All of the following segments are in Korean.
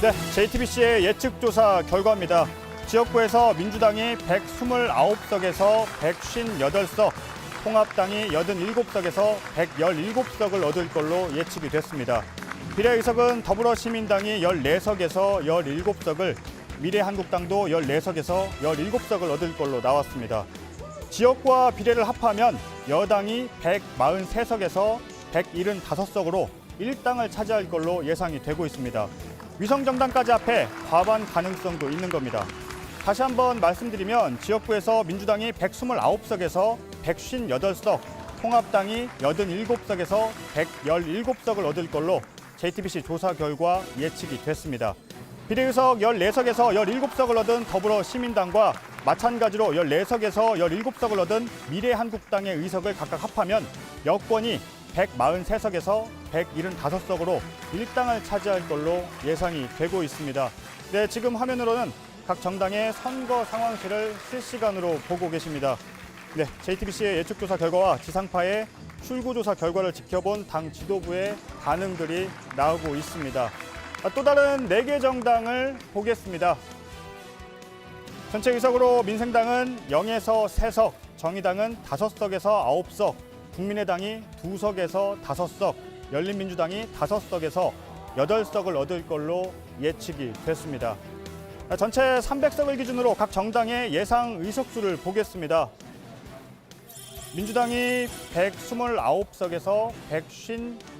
네, JTBC의 예측조사 결과입니다. 지역구에서 민주당이 129석에서 158석, 통합당이 87석에서 117석을 얻을 걸로 예측이 됐습니다. 비례의석은 더불어시민당이 14석에서 17석을, 미래한국당도 14석에서 17석을 얻을 걸로 나왔습니다. 지역구와 비례를 합하면 여당이 143석에서 175석으로 1당을 차지할 걸로 예상이 되고 있습니다. 위성정당까지 합해 과반 가능성도 있는 겁니다. 다시 한번 말씀드리면 지역구에서 민주당이 129석에서 158석, 통합당이 87석에서 117석을 얻을 걸로 JTBC 조사 결과 예측이 됐습니다. 비례의석 14석에서 17석을 얻은 더불어시민당과 마찬가지로 14석에서 17석을 얻은 미래한국당의 의석을 각각 합하면 여권이 143석에서 175석으로 1당을 차지할 걸로 예상이 되고 있습니다. 네, 지금 화면으로는 각 정당의 선거 상황실을 실시간으로 보고 계십니다. 네, JTBC의 예측조사 결과와 지상파의 출구조사 결과를 지켜본 당 지도부의 반응들이 나오고 있습니다. 또 다른 4개 정당을 보겠습니다. 전체 의석으로 민생당은 0에서 3석, 정의당은 5석에서 9석, 국민의당이 2석에서 5석, 열린민주당이 5석에서 8석을 얻을 걸로 예측이 됐습니다. 전체 300석을 기준으로 각 정당의 예상 의석수를 보겠습니다. 민주당이 129석에서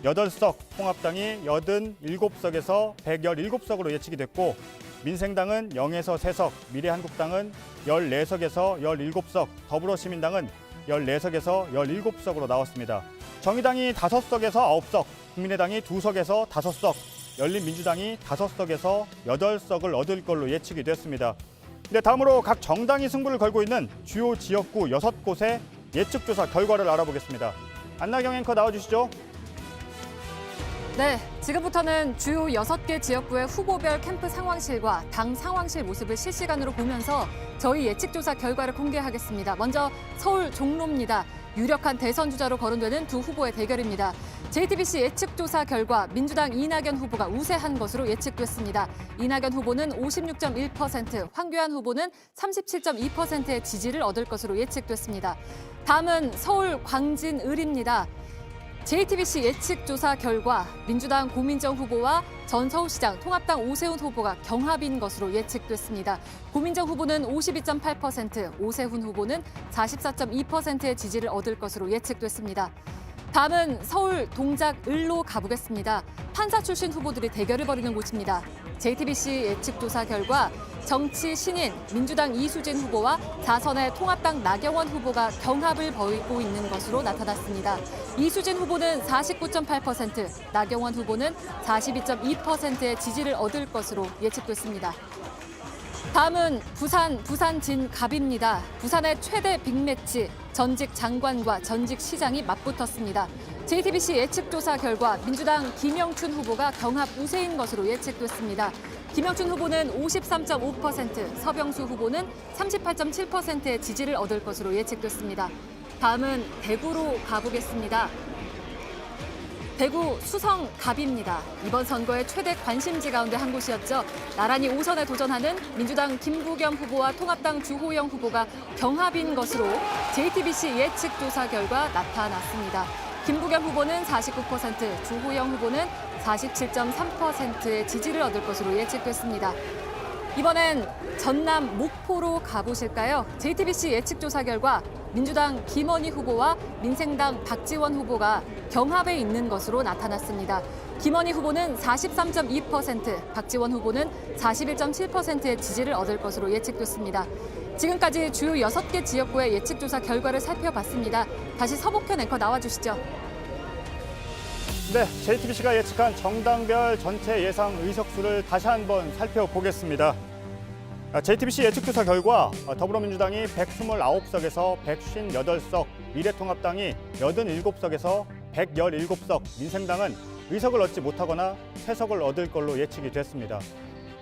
158석, 통합당이 87석에서 117석으로 예측이 됐고, 민생당은 0에서 3석, 미래한국당은 14석에서 17석, 더불어시민당은 14석에서 17석으로 나왔습니다. 정의당이 5석에서 9석, 국민의당이 2석에서 5석, 열린민주당이 5석에서 8석을 얻을 걸로 예측이 됐습니다. 네, 다음으로 각 정당이 승부를 걸고 있는 주요 지역구 6곳의 예측조사 결과를 알아보겠습니다. 안나경 앵커 나와주시죠. 네, 지금부터는 주요 6개 지역구의 후보별 캠프 상황실과 당 상황실 모습을 실시간으로 보면서 저희 예측조사 결과를 공개하겠습니다. 먼저 서울 종로입니다. 유력한 대선 주자로 거론되는 두 후보의 대결입니다. JTBC 예측조사 결과 민주당 이낙연 후보가 우세한 것으로 예측됐습니다. 이낙연 후보는 56.1%, 황교안 후보는 37.2%의 지지를 얻을 것으로 예측됐습니다. 다음은 서울 광진을입니다. JTBC 예측조사 결과 민주당 고민정 후보와 전 서울시장 통합당 오세훈 후보가 경합인 것으로 예측됐습니다. 고민정 후보는 52.8%, 오세훈 후보는 44.2%의 지지를 얻을 것으로 예측됐습니다. 다음은 서울 동작을로 가보겠습니다. 판사 출신 후보들이 대결을 벌이는 곳입니다. JTBC 예측조사 결과 정치 신인 민주당 이수진 후보와 4선의 통합당 나경원 후보가 경합을 벌이고 있는 것으로 나타났습니다. 이수진 후보는 49.8%, 나경원 후보는 42.2%의 지지를 얻을 것으로 예측됐습니다. 다음은 부산 진갑입니다. 부산의 최대 빅매치, 전직 장관과 전직 시장이 맞붙었습니다. JTBC 예측조사 결과 민주당 김영춘 후보가 경합 우세인 것으로 예측됐습니다. 김영춘 후보는 53.5%, 서병수 후보는 38.7%의 지지를 얻을 것으로 예측됐습니다. 다음은 대구로 가보겠습니다. 대구 수성갑입니다. 이번 선거의 최대 관심지 가운데 한 곳이었죠. 나란히 5선에 도전하는 민주당 김부겸 후보와 통합당 주호영 후보가 경합인 것으로 JTBC 예측조사 결과 나타났습니다. 김부겸 후보는 49%, 주호영 후보는 47.3%의 지지를 얻을 것으로 예측됐습니다. 이번엔 전남 목포로 가보실까요? JTBC 예측조사 결과 민주당 김원희 후보와 민생당 박지원 후보가 경합에 있는 것으로 나타났습니다. 김원희 후보는 43.2%, 박지원 후보는 41.7%의 지지를 얻을 것으로 예측됐습니다. 지금까지 주요 6개 지역구의 예측조사 결과를 살펴봤습니다. 다시 서복현 앵커 나와주시죠. 네, JTBC가 예측한 정당별 전체 예상 의석수를 다시 한번 살펴보겠습니다. JTBC 예측조사 결과 더불어민주당이 129석에서 158석, 미래통합당이 87석에서 117석, 민생당은 의석을 얻지 못하거나 3석을 얻을 걸로 예측이 됐습니다.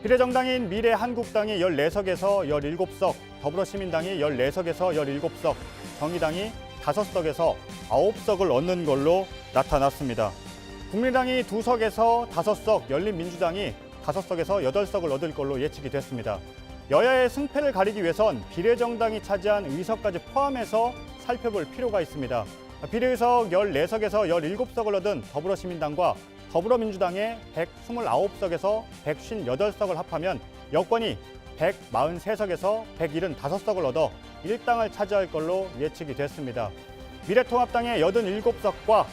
비례정당인 미래한국당이 14석에서 17석, 더불어시민당이 14석에서 17석, 정의당이 5석에서 9석을 얻는 걸로 나타났습니다. 국민의당이 2석에서 5석, 열린민주당이 5석에서 8석을 얻을 걸로 예측이 됐습니다. 여야의 승패를 가리기 위해선 비례정당이 차지한 의석까지 포함해서 살펴볼 필요가 있습니다. 비례의석 14석에서 17석을 얻은 더불어시민당과 더불어민주당의 129석에서 158석을 합하면 여권이 143석에서 175석을 얻어 1당을 차지할 걸로 예측이 됐습니다. 미래통합당의 87석과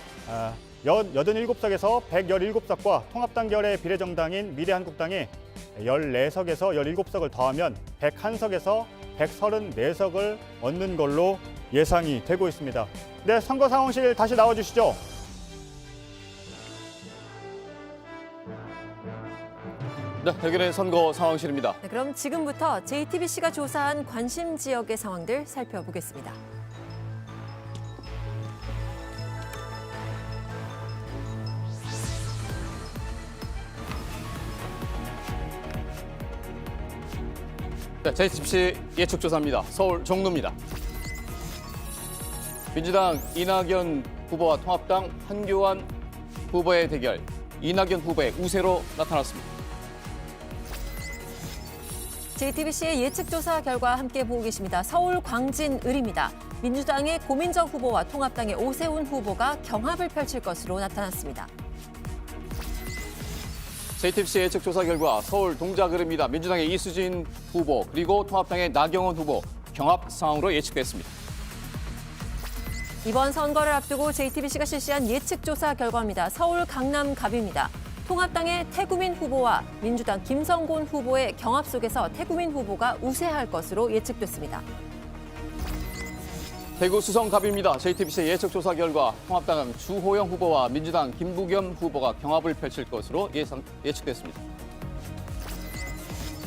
87석에서 117석과 통합당 결의 비례정당인 미래한국당이 14석에서 17석을 더하면 101석에서 134석을 얻는 걸로 예상이 되고 있습니다. 네, 선거 상황실 다시 나와주시죠. 네, 대결의 선거 상황실입니다. 네, 그럼 지금부터 JTBC가 조사한 관심 지역의 상황들 살펴보겠습니다. 네, JTBC 예측조사입니다. 서울 종로입니다. 민주당 이낙연 후보와 통합당 한교안 후보의 대결, 이낙연 후보의 우세로 나타났습니다. JTBC의 예측조사 결과 함께 보고 계십니다. 서울 광진을입니다. 민주당의 고민정 후보와 통합당의 오세훈 후보가 경합을 펼칠 것으로 나타났습니다. JTBC 예측조사 결과 서울 동작을입니다. 민주당의 이수진 후보 그리고 통합당의 나경원 후보 경합 상황으로 예측됐습니다. 이번 선거를 앞두고 JTBC가 실시한 예측조사 결과입니다. 서울 강남갑입니다. 통합당의 태구민 후보와 민주당 김성곤 후보의 경합 속에서 태구민 후보가 우세할 것으로 예측됐습니다. 대구 수성갑입니다. JTBC 예측조사 결과 통합당 주호영 후보와 민주당 김부겸 후보가 경합을 펼칠 것으로 예측됐습니다.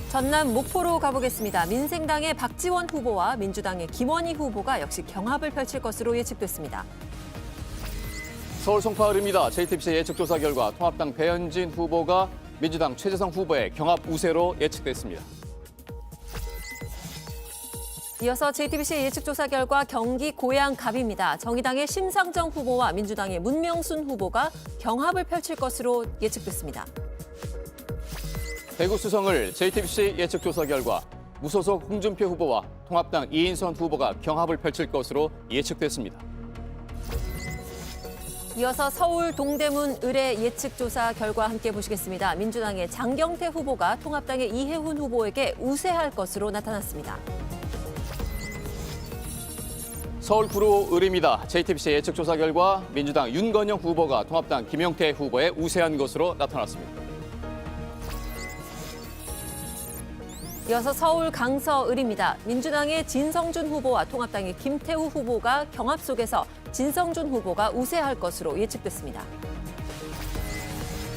전남 목포로 가보겠습니다. 민생당의 박지원 후보와 민주당의 김원희 후보가 역시 경합을 펼칠 것으로 예측됐습니다. 서울 송파을입니다. JTBC 예측조사 결과 통합당 배현진 후보가 민주당 최재성 후보의 경합 우세로 예측됐습니다. 이어서 JTBC의 예측조사 결과 경기 고양갑입니다. 정의당의 심상정 후보와 민주당의 문명순 후보가 경합을 펼칠 것으로 예측됐습니다. 대구 수성을 JTBC 예측조사 결과 무소속 홍준표 후보와 통합당 이인선 후보가 경합을 펼칠 것으로 예측됐습니다. 이어서 서울 동대문 을의 예측조사 결과 함께 보시겠습니다. 민주당의 장경태 후보가 통합당의 이해훈 후보에게 우세할 것으로 나타났습니다. 서울 구로을입니다. JTBC 예측조사 결과 민주당 윤건영 후보가 통합당 김용태 후보에 우세한 것으로 나타났습니다. 이어서 서울 강서을입니다. 민주당의 진성준 후보와 통합당의 김태우 후보가 경합 속에서 진성준 후보가 우세할 것으로 예측됐습니다.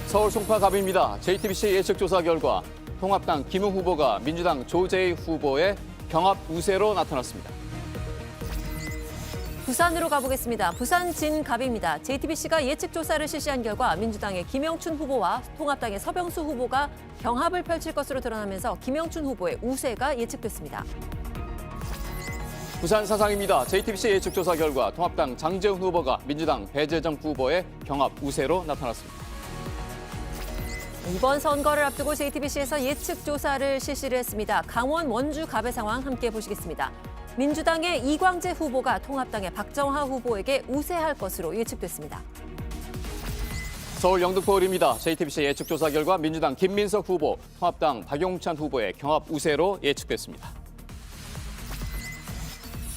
서울 송파갑입니다. JTBC 예측조사 결과 통합당 김웅 후보가 민주당 조재희 후보의 경합 우세로 나타났습니다. 부산으로 가보겠습니다. 부산 진갑입니다. JTBC가 예측조사를 실시한 결과 민주당의 김영춘 후보와 통합당의 서병수 후보가 경합을 펼칠 것으로 드러나면서 김영춘 후보의 우세가 예측됐습니다. 부산 사상입니다. JTBC 예측조사 결과 통합당 장재훈 후보가 민주당 배재정 후보의 경합 우세로 나타났습니다. 이번 선거를 앞두고 JTBC에서 예측조사를 실시를 했습니다. 강원 원주갑의 상황 함께 보시겠습니다. 민주당의 이광재 후보가 통합당의 박정하 후보에게 우세할 것으로 예측됐습니다. 서울 영등포을입니다. JTBC 예측조사 결과 민주당 김민석 후보, 통합당 박용찬 후보의 경합 우세로 예측됐습니다.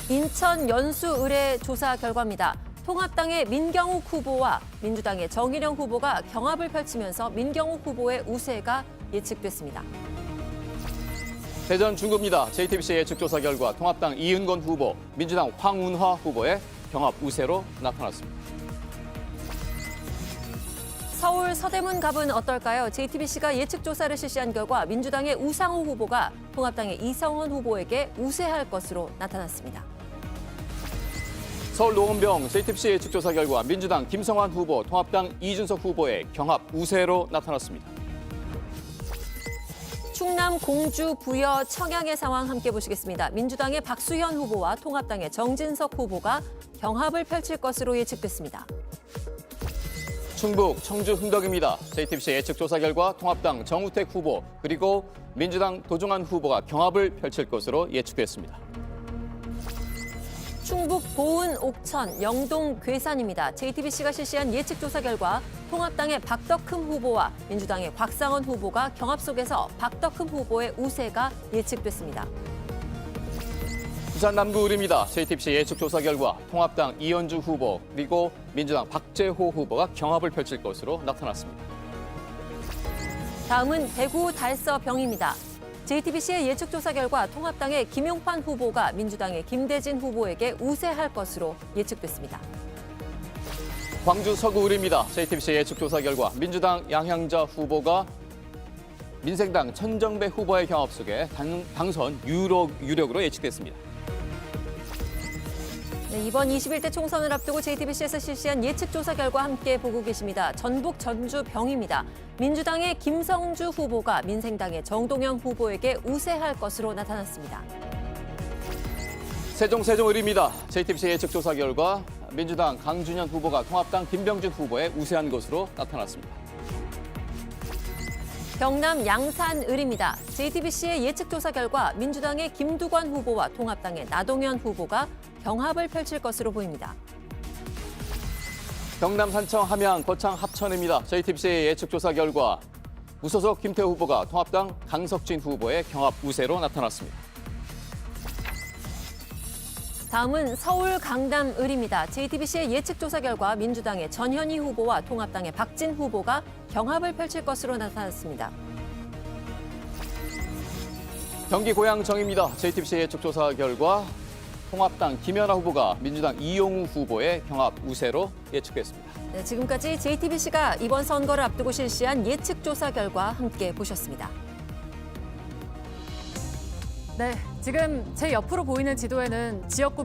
인천 연수을의 조사 결과입니다. 통합당의 민경욱 후보와 민주당의 정일영 후보가 경합을 펼치면서 민경욱 후보의 우세가 예측됐습니다. 대전 중구입니다. JTBC 예측조사 결과 통합당 이은건 후보, 민주당 황운하 후보의 경합 우세로 나타났습니다. 서울 서대문갑은 어떨까요? JTBC가 예측조사를 실시한 결과 민주당의 우상호 후보가 통합당의 이성원 후보에게 우세할 것으로 나타났습니다. 서울 노원병 JTBC 예측조사 결과 민주당 김성환 후보, 통합당 이준석 후보의 경합 우세로 나타났습니다. 충남 공주 부여 청양의 상황 함께 보시겠습니다. 민주당의 박수현 후보와 통합당의 정진석 후보가 경합을 펼칠 것으로 예측됐습니다. 충북, 청주, 흥덕입니다. JTBC 예측조사 결과 통합당 정우택 후보 그리고 민주당 도종환 후보가 경합을 펼칠 것으로 예측됐습니다. 충북 보은, 옥천, 영동, 괴산입니다. JTBC가 실시한 예측조사 결과 통합당의 박덕흠 후보와 민주당의 곽상원 후보가 경합 속에서 박덕흠 후보의 우세가 예측됐습니다. 부산 남구을입니다. JTBC 예측조사 결과 통합당 이현주 후보 그리고 민주당 박재호 후보가 경합을 펼칠 것으로 나타났습니다. 다음은 대구 달서병입니다. JTBC의 예측조사 결과 통합당의 김용판 후보가 민주당의 김대진 후보에게 우세할 것으로 예측됐습니다. 광주 서구을입니다. JTBC 예측조사 결과 민주당 양향자 후보가 민생당 천정배 후보의 경합 속에 당선 유력으로 예측됐습니다. 네, 이번 21대 총선을 앞두고 JTBC에서 실시한 예측조사 결과 함께 보고 계십니다. 전북 전주병입니다. 민주당의 김성주 후보가 민생당의 정동영 후보에게 우세할 것으로 나타났습니다. 세종을입니다. JTBC 예측조사 결과 민주당 강준현 후보가 통합당 김병준 후보에 우세한 것으로 나타났습니다. 경남 양산을입니다. JTBC의 예측조사 결과 민주당의 김두관 후보와 통합당의 나동현 후보가 경합을 펼칠 것으로 보입니다. 경남 산청, 함양, 거창, 합천입니다. JTBC의 예측조사 결과 무소속 김태호 후보가 통합당 강석진 후보의 경합 우세로 나타났습니다. 다음은 서울 강남을입니다. JTBC의 예측조사 결과 민주당의 전현희 후보와 통합당의 박진 후보가 경합을 펼칠 것으로 나타났습니다. 경기 고양정입니다. JTBC 예측조사 결과 통합당 김연아 후보가 민주당 이용우 후보의 경합 우세로 예측됐습니다. 네, 지금까지 JTBC가 이번 선거를 앞두고 실시한 예측조사 결과 함께 보셨습니다. 네, 지금 제 옆으로 보이는 지도에는 지역구